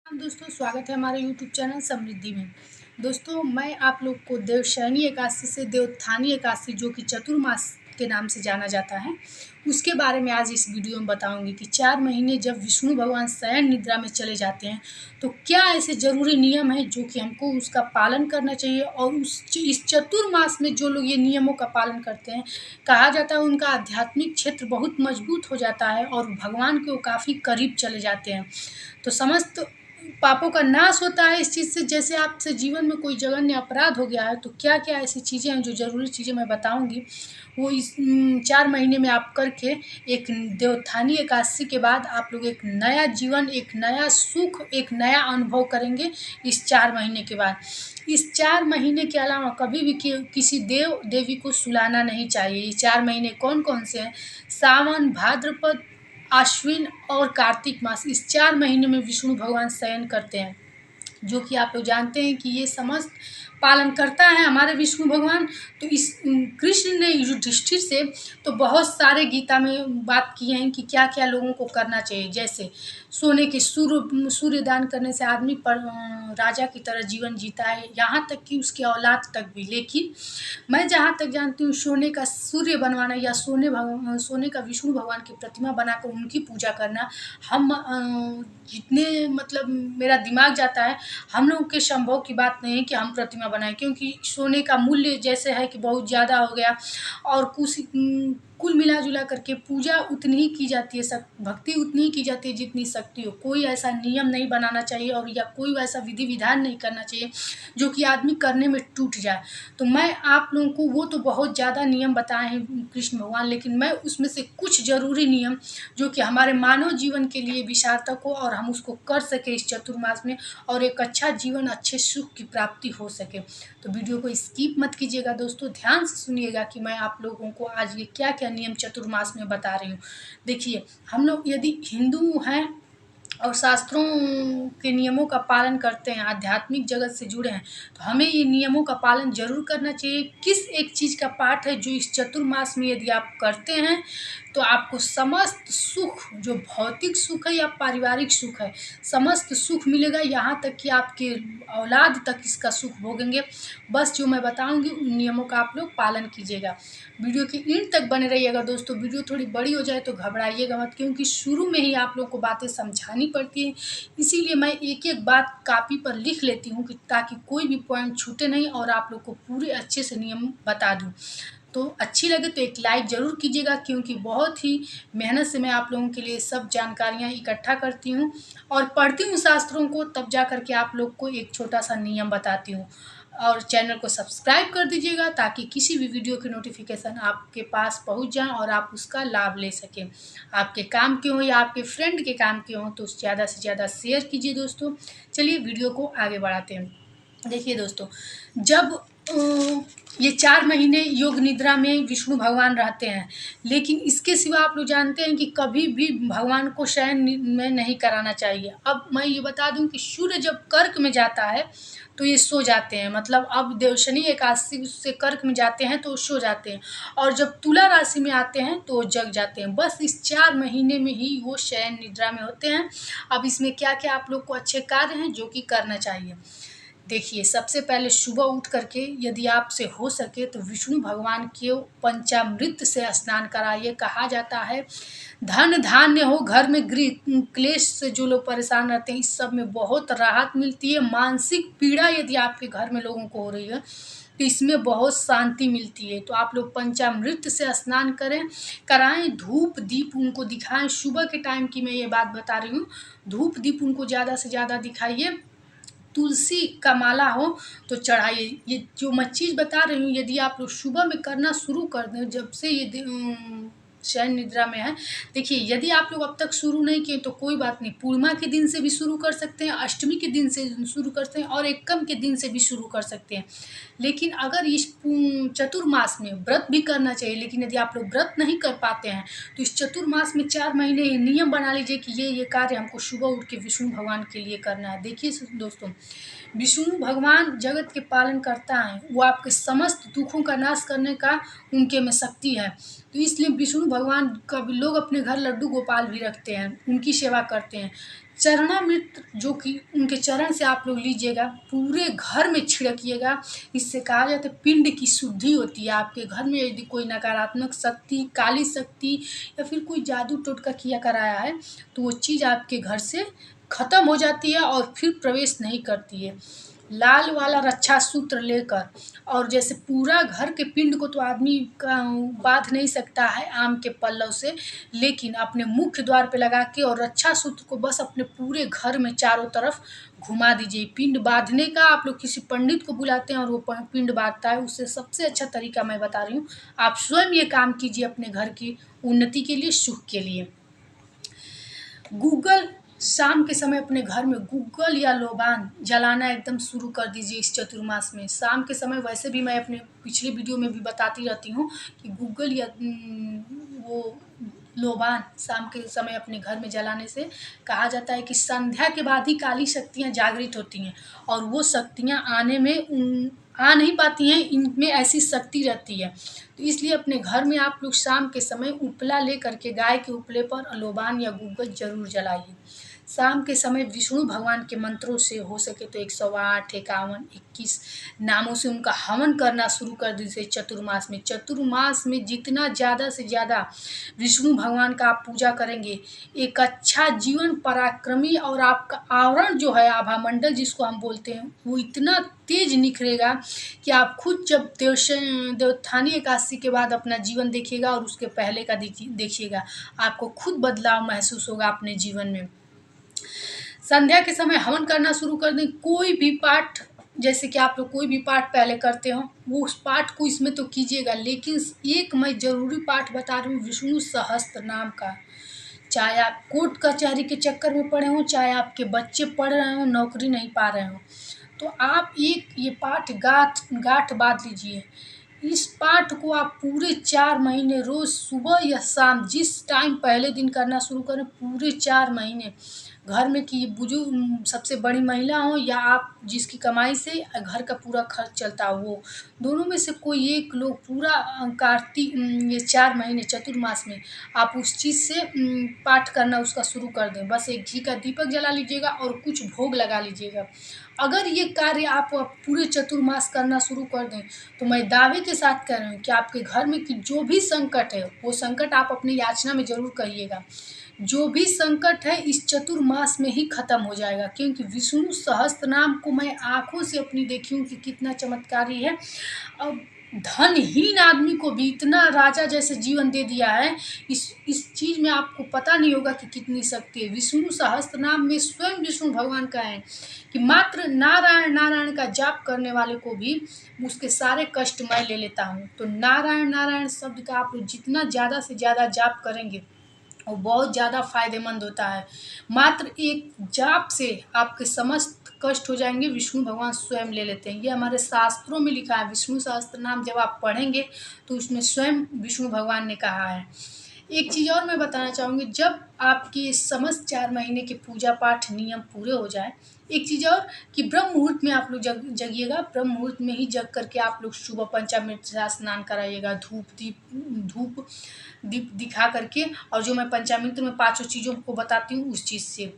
दोस्तों, स्वागत है हमारे यूट्यूब चैनल समृद्धि में। दोस्तों, मैं आप लोग को देवशयनी एकादशी से देवोत्थानी एकादशी जो कि चतुर्मास के नाम से जाना जाता है, उसके बारे में आज इस वीडियो में बताऊंगी कि 4 महीने जब विष्णु भगवान शयन निद्रा में चले जाते हैं, तो क्या ऐसे ज़रूरी नियम हैं जो कि हमको उसका पालन करना चाहिए। और इस चतुर्मास में जो लोग ये नियमों का पालन करते हैं, कहा जाता है उनका आध्यात्मिक क्षेत्र बहुत मजबूत हो जाता है और भगवान के वो काफ़ी करीब चले जाते हैं। तो समस्त पापों का नाश होता है इस चीज़ से। जैसे आपसे जीवन में कोई जघन्य अपराध हो गया है, तो क्या क्या ऐसी चीज़ें हैं जो ज़रूरी चीज़ें मैं बताऊंगी, वो इस 4 महीने में आप करके एक देवोत्थानी एकादशी के बाद आप लोग एक नया जीवन, एक नया सुख, एक नया अनुभव करेंगे इस 4 महीने के बाद। इस 4 महीने के अलावा कभी भी किसी देव देवी को सुलाना नहीं चाहिए। ये 4 महीने कौन कौन से हैं? सावन, भाद्रपद, आश्विन और कार्तिक मास। इस 4 महीने में विष्णु भगवान शयन करते हैं, जो कि आप लोग जानते हैं कि ये समस्त पालन करता है हमारे विष्णु भगवान। तो इस कृष्ण ने युधिष्ठिर से तो बहुत सारे गीता में बात की हैं कि क्या क्या लोगों को करना चाहिए। जैसे सोने के सूर्य दान करने से आदमी पर राजा की तरह जीवन जीता है, यहाँ तक कि उसकी औलाद तक भी। लेकिन मैं जहाँ तक जानती हूँ, सोने का सूर्य बनवाना या सोने का विष्णु भगवान की प्रतिमा बनाकर उनकी पूजा करना, हम जितने मतलब मेरा दिमाग जाता है, हम लोगों के संभव की बात नहीं है कि हम प्रतिमा बनाएं, क्योंकि सोने का मूल्य जैसे है कि बहुत ज़्यादा हो गया। और कुल मिला जुला करके पूजा उतनी ही की जाती है, भक्ति उतनी ही की जाती है जितनी शक्ति हो। कोई ऐसा नियम नहीं बनाना चाहिए और या कोई वैसा विधि विधान नहीं करना चाहिए जो कि आदमी करने में टूट जाए। तो मैं आप लोगों को वो तो बहुत ज़्यादा नियम बताए हैं कृष्ण भगवान, लेकिन मैं उसमें से कुछ ज़रूरी नियम जो कि हमारे मानव जीवन के लिए भी सार्थक हो और हम उसको कर सकें इस चतुर्मास में, और एक अच्छा जीवन, अच्छे सुख की प्राप्ति हो सके। तो वीडियो को स्किप मत कीजिएगा दोस्तों, ध्यान से सुनिएगा कि मैं आप लोगों को आज ये क्या क्या नियम चतुर्मास में बता रही हूँ। देखिए, हम लोग यदि हिंदू हैं और शास्त्रों के नियमों का पालन करते हैं, आध्यात्मिक जगत से जुड़े हैं, तो हमें ये नियमों का पालन ज़रूर करना चाहिए। किस एक चीज़ का पाठ है जो इस चतुर्मास में यदि आप करते हैं, तो आपको समस्त सुख, जो भौतिक सुख है या पारिवारिक सुख है, समस्त सुख मिलेगा। यहाँ तक कि आपके औलाद तक इसका सुख भोगेंगे। बस जो मैं बताऊंगी उन नियमों का आप लोग पालन कीजिएगा। वीडियो के एंड तक बने रहिएगा दोस्तों। वीडियो थोड़ी बड़ी हो जाए तो घबराइएगा मत, क्योंकि शुरू में ही आप लोग को बातें समझानी पड़ती है। इसीलिए मैं एक एक बात कापी पर लिख लेती हूँ कि ताकि कोई भी पॉइंट छूटे नहीं और आप लोग को पूरे अच्छे से नियम बता दूँ। तो अच्छी लगे तो एक लाइक ज़रूर कीजिएगा, क्योंकि बहुत ही मेहनत से मैं आप लोगों के लिए सब जानकारियाँ इकट्ठा करती हूँ और पढ़ती हूँ शास्त्रों को, तब जा कर के आप लोग को एक छोटा सा नियम बताती हूँ। और चैनल को सब्सक्राइब कर दीजिएगा ताकि किसी भी वीडियो की नोटिफिकेशन आपके पास पहुंच जाए और आप उसका लाभ ले सकें। आपके काम के हों या आपके फ्रेंड के काम के हों, तो ज़्यादा से ज़्यादा शेयर कीजिए दोस्तों। चलिए वीडियो को आगे बढ़ाते हैं। देखिए दोस्तों, जब ये 4 महीने योग निद्रा में विष्णु भगवान रहते हैं, लेकिन इसके सिवा आप लोग जानते हैं कि कभी भी भगवान को शयन में नहीं कराना चाहिए। अब मैं ये बता दूं कि सूर्य जब कर्क में जाता है तो ये सो जाते हैं, मतलब अब देवशनी एकादशी से कर्क में जाते हैं तो सो जाते हैं, और जब तुला राशि में आते हैं तो जग जाते हैं। बस इस 4 महीने में ही वो शयन निद्रा में होते हैं। अब इसमें क्या क्या आप लोग को अच्छे कार्य हैं जो कि करना चाहिए। देखिए, सबसे पहले सुबह उठ करके यदि आपसे हो सके तो विष्णु भगवान के पंचामृत से स्नान कराइए। कहा जाता है धन धान्य हो घर में, गृह क्लेश से जो लोग परेशान रहते हैं, इस सब में बहुत राहत मिलती है। मानसिक पीड़ा यदि आपके घर में लोगों को हो रही है तो इसमें बहुत शांति मिलती है। तो आप लोग पंचामृत से स्नान कराएं, धूप दीप उनको दिखाएं। सुबह के टाइम की मैं ये बात बता रही हूँ, धूप दीप उनको ज़्यादा से ज़्यादा दिखाइए। तुलसी का माला हो तो चढ़ाइए। ये जो मैं चीज़ बता रही हूँ, यदि आप लोग सुबह में करना शुरू कर दें, जब से ये शयन निद्रा में है। देखिए, यदि आप लोग अब तक शुरू नहीं किए तो कोई बात नहीं, पूर्णिमा के दिन से भी शुरू कर सकते हैं, अष्टमी के दिन से शुरू कर सकते हैं और एकम के दिन से भी शुरू कर सकते हैं। लेकिन अगर इस चतुर्मास में व्रत भी करना चाहिए, लेकिन यदि आप लोग व्रत नहीं कर पाते हैं तो इस चतुर्मास में 4 महीने ये नियम बना लीजिए कि ये कार्य हमको सुबह उठ के विष्णु भगवान के लिए करना है। देखिए दोस्तों, विष्णु भगवान जगत के पालन करता है, वो आपके समस्त दुखों का नाश करने का उनके में शक्ति है। तो इसलिए विष्णु भगवान का भी लोग अपने घर लड्डू गोपाल भी रखते हैं, उनकी सेवा करते हैं। चरणामृत जो कि उनके चरण से आप लोग लीजिएगा, पूरे घर में छिड़किएगा। इससे कहा जाता है पिंड की शुद्धि होती है। आपके घर में यदि कोई नकारात्मक शक्ति, काली शक्ति या फिर कोई जादू टोटका किया कराया है, तो वो चीज़ आपके घर से खत्म हो जाती है और फिर प्रवेश नहीं करती है। लाल वाला रक्षा सूत्र लेकर, और जैसे पूरा घर के पिंड को तो आदमी का बांध नहीं सकता है आम के पल्लव से, लेकिन अपने मुख्य द्वार पे लगा के और रक्षा सूत्र को बस अपने पूरे घर में चारों तरफ घुमा दीजिए। पिंड बांधने का आप लोग किसी पंडित को बुलाते हैं और वो पिंड बांधता है, उससे सबसे अच्छा तरीका मैं बता रही हूँ। आप स्वयं ये काम कीजिए अपने घर की उन्नति के लिए, सुख के लिए। गूगल शाम के समय अपने घर में गूगल या लोबान जलाना एकदम शुरू कर दीजिए इस चतुर्मास में। शाम के समय वैसे भी मैं अपने पिछले वीडियो में भी बताती रहती हूँ कि गूगल या वो लोबान शाम के समय अपने घर में जलाने से कहा जाता है कि संध्या के बाद ही काली शक्तियाँ जागृत होती हैं और वो शक्तियाँ आने में आ नहीं पाती हैं, इनमें ऐसी शक्ति रहती है। तो इसलिए अपने घर में आप लोग शाम के समय उपला ले करके गाय के उपले पर लोबान या गूगल जरूर जलाइए। शाम के समय विष्णु भगवान के मंत्रों से हो सके तो 108, 51, 21 नामों से उनका हवन करना शुरू कर दीजिए चतुर्मास में। चतुर्मास में जितना ज़्यादा से ज़्यादा विष्णु भगवान का आप पूजा करेंगे, एक अच्छा जीवन पराक्रमी और आपका आवरण जो है आभा मंडल जिसको हम बोलते हैं, वो इतना तेज निखरेगा कि आप खुद जब देवोत्थानी एकादशी के बाद अपना जीवन देखिएगा और उसके पहले का देखिएगा, आपको खुद बदलाव महसूस होगा अपने जीवन में। संध्या के समय हवन करना शुरू कर दें। कोई भी पाठ, जैसे कि आप लोग कोई भी पाठ पहले करते हो, वो उस पाठ को इसमें तो कीजिएगा, लेकिन एक मैं ज़रूरी पाठ बता रही हूँ विष्णु सहस्त्र नाम का। चाहे आप कोर्ट कचहरी के चक्कर में पड़े हों, चाहे आपके बच्चे पढ़ रहे हों, नौकरी नहीं पा रहे हों, तो आप एक ये पाठ गांठ बाँध लीजिए। इस पाठ को आप पूरे 4 महीने रोज़ सुबह या शाम जिस टाइम पहले दिन करना शुरू करें, पूरे 4 महीने घर में कि बुजुर्ग सबसे बड़ी महिला हो या आप जिसकी कमाई से घर का पूरा खर्च चलता हो, वो दोनों में से कोई एक लोग पूरा ये 4 महीने चतुर्मास में आप उस चीज़ से पाठ करना उसका शुरू कर दें। बस एक घी का दीपक जला लीजिएगा और कुछ भोग लगा लीजिएगा। अगर ये कार्य आप पूरे चतुर्मास करना शुरू कर दें, तो मैं दावे के साथ कह रही हूँ कि आपके घर में कि जो भी संकट है, वो संकट आप अपनी याचना में ज़रूर कहिएगा। जो भी संकट है इस चतुर्मास में ही खत्म हो जाएगा, क्योंकि विष्णु सहस्त्र नाम को मैं आँखों से अपनी देखी हूँ कि कितना चमत्कारी है। अब धनहीन आदमी को भी इतना राजा जैसे जीवन दे दिया है। इस चीज़ में आपको पता नहीं होगा कि कितनी शक्ति है। विष्णु सहस्त्र नाम में स्वयं विष्णु भगवान का है कि मात्र नारायण नारायण का जाप करने वाले को भी उसके सारे कष्ट मैं ले लेता हूँ। तो नारायण नारायण शब्द का आप लोग जितना ज़्यादा से ज़्यादा जाप करेंगे, वो बहुत ज़्यादा फायदेमंद होता है। मात्र एक जाप से आपके समस्त कष्ट हो जाएंगे, विष्णु भगवान स्वयं ले लेते हैं। ये हमारे शास्त्रों में लिखा है। विष्णु सहस्त्र नाम जब आप पढ़ेंगे तो उसमें स्वयं विष्णु भगवान ने कहा है। एक चीज़ और मैं बताना चाहूँगी, जब आपके समस्त 4 महीने के पूजा पाठ नियम पूरे हो जाए, एक चीज़ और कि ब्रह्म मुहूर्त में आप लोग जगिएगा। ब्रह्म मुहूर्त में ही जग करके आप लोग सुबह पंचामृत से स्नान कराइएगा, धूप दीप दिखा करके, और जो मैं पंचामृत में 5 चीज़ों को बताती हूँ उस चीज़ से।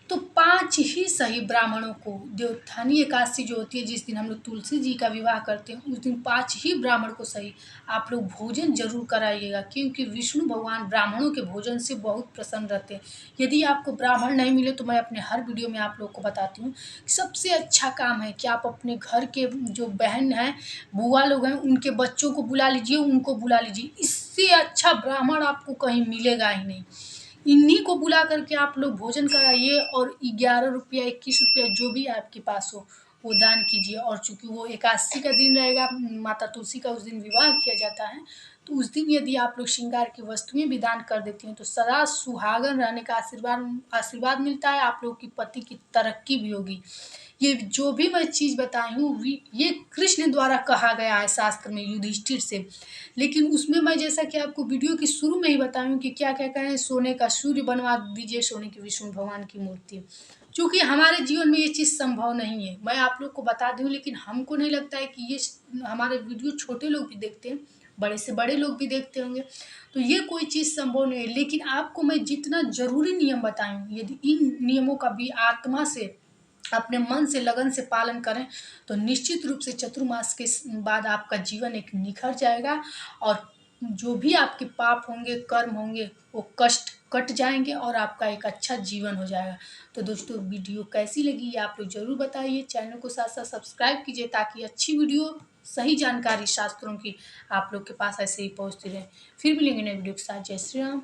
तो 5 ही सही ब्राह्मणों को, देवोत्थानी एकादशी जो होती है जिस दिन हम लोग तुलसी जी का विवाह करते हैं, उस दिन 5 ही ब्राह्मण को सही आप लोग भोजन जरूर कराइएगा, क्योंकि विष्णु भगवान ब्राह्मणों के भोजन से बहुत प्रसन्न रहते हैं। यदि आपको ब्राह्मण नहीं मिले तो मैं अपने हर वीडियो में आप लोग को बताती हूँ, सबसे अच्छा काम है कि आप अपने घर के जो बहन हैं, बुआ लोग हैं, उनके बच्चों को बुला लीजिए, उनको बुला लीजिए। इससे अच्छा ब्राह्मण आपको कहीं मिलेगा ही नहीं। इन्हीं को बुला करके आप लोग भोजन कराइए और 11 रुपया 21 रुपया जो भी आपके पास हो वो दान कीजिए। और चूँकि वो एकादशी का दिन रहेगा, माता तुलसी का उस दिन विवाह किया जाता है, तो उस दिन यदि आप लोग श्रृंगार की वस्तुएं भी दान कर देती हैं तो सदा सुहागन रहने का आशीर्वाद मिलता है। आप लोग की पति की तरक्की भी होगी। ये जो भी मैं चीज़ बताई हूँ ये कृष्ण द्वारा कहा गया है शास्त्र में युधिष्ठिर से, लेकिन उसमें मैं जैसा कि आपको वीडियो की शुरू में ही बताई हूँ कि क्या क्या कहें, सोने का सूर्य बनवा दीजिए, सोने की विष्णु भगवान की मूर्ति। चूँकि हमारे जीवन में ये चीज़ संभव नहीं है, मैं आप लोग को बता दूँ, लेकिन हमको नहीं लगता है कि ये हमारे वीडियो छोटे लोग भी देखते हैं, बड़े से बड़े लोग भी देखते होंगे। तो ये कोई चीज़ संभव नहीं है, लेकिन आपको मैं जितना ज़रूरी नियम बताई हूँ, यदि इन नियमों का भी आत्मा से, अपने मन से, लगन से पालन करें, तो निश्चित रूप से चतुर्मास के बाद आपका जीवन एक निखर जाएगा, और जो भी आपके पाप होंगे, कर्म होंगे, वो कष्ट कट जाएंगे और आपका एक अच्छा जीवन हो जाएगा। तो दोस्तों, वीडियो कैसी लगी ये आप लोग ज़रूर बताइए। चैनल को साथ साथ सब्सक्राइब कीजिए, ताकि अच्छी वीडियो, सही जानकारी शास्त्रों की आप लोग के पास ऐसे ही पहुँचती रहे। फिर मिलेंगे नए वीडियो के साथ। जय श्री राम।